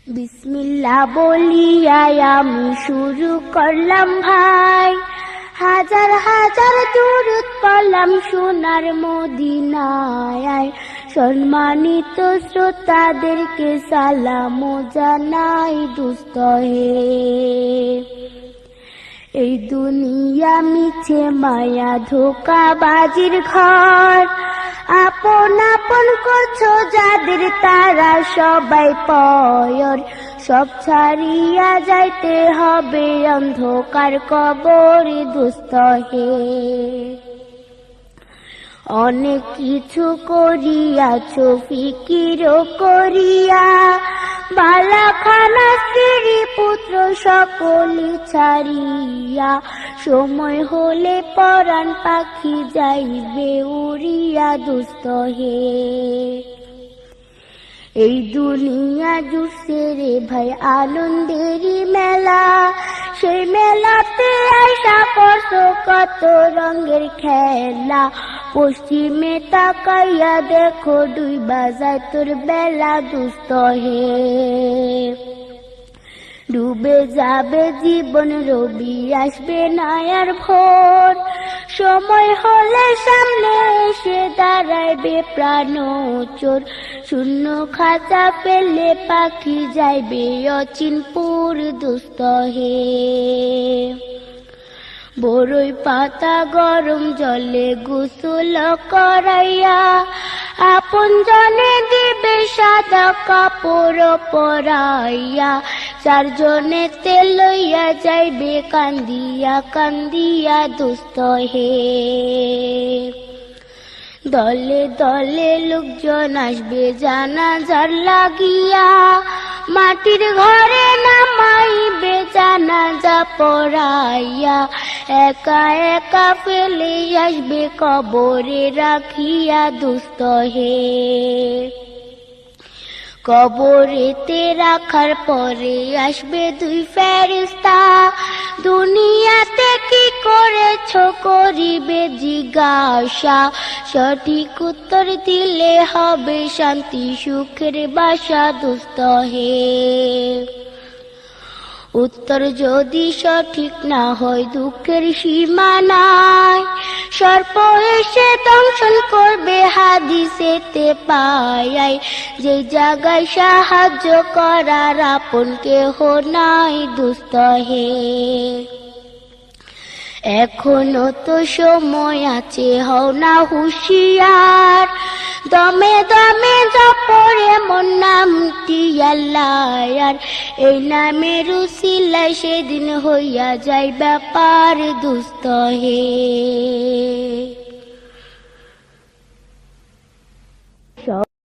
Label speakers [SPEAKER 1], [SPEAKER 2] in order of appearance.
[SPEAKER 1] বিসমিল্লাহ বলিয়াই আমি শুরু করলাম ভাই, হাজার হাজার দুরূদ পড়লাম সোনার মদিনায়। সম্মানিত শ্রোতাদেরকে সালাম জানাই দোস্ত হে। এই দুনিয়া মিছে মায়া ধোঁকাবাজির ঘর, আপন আপন করছো যাদের তারা সবাই পয়র। সব ছাড়িয়া যাইতে হবে অন্ধকার কবরে দোস্ত হে। অনেক কিছু করিয়াছো ফিকির করিয়া, বালাখানা স্ত্রী পুত্র সকলি ছাড়িয়া। সময় হলে পরাণ পাখি যাইবে উড়িয়া দোস্ত হে। এই দুনিয়া জুড়ছে রে ভাই আনন্দেরই মেলা, সেই মেলাতে আশা করছো কত রঙের খেলা। পশ্চিমে তাকাইয়া দেখো ডুইবা যায় তোর বেলা দোস্ত হে। ডুবে যাবে জীবন রবি আসবে না আর ভোর, সময় হলে সামনে এসে দাঁড়াইবে প্রাণ চোর। শূন্য খাঁচা পেলে পাখি যাইবে অচিনপুর দোস্ত হে। বড়ই পাতা গরম জলে গোসল করাইয়া, আপন জনে দিবে সাদা কাপড় পরাইয়া। চারজনে তেল লইয়া যাইবে কান্দিয়া কান্দিয়া দোস্ত হে। দলে দলে লোকজন আসবে জানাজার লাগিয়া, মাটির ঘরে নামাইবে জানাজা পড়াইয়া। একা একা ফেলে আসবে কবরে রাখিয়া দোস্ত হে। কবরেতে রাখার পরে আসবে দুই ফেরেশতা, দুনিয়াতে কি করেছো করিবে জিজ্ঞাসা। সঠিক উত্তর দিলে হবে শান্তি সুখের বাসা দোস্ত হে। উত্তর যদি সঠিক না হয় দুঃখের সীমা নাই, সর্প এসে দংশন করবে হাদিসেতে পাই। যে জায়গায় সাহায্য করার আপন কেহ নাই দোস্ত হে। এখনো তো সময় আছে, হও না হুঁশিয়ার। দমে দমে জপরে মন নামটি আল্লাহ, এই নামের উসিলায় সেদিন হইয়া যায় ব্যাপার দোস্ত হে।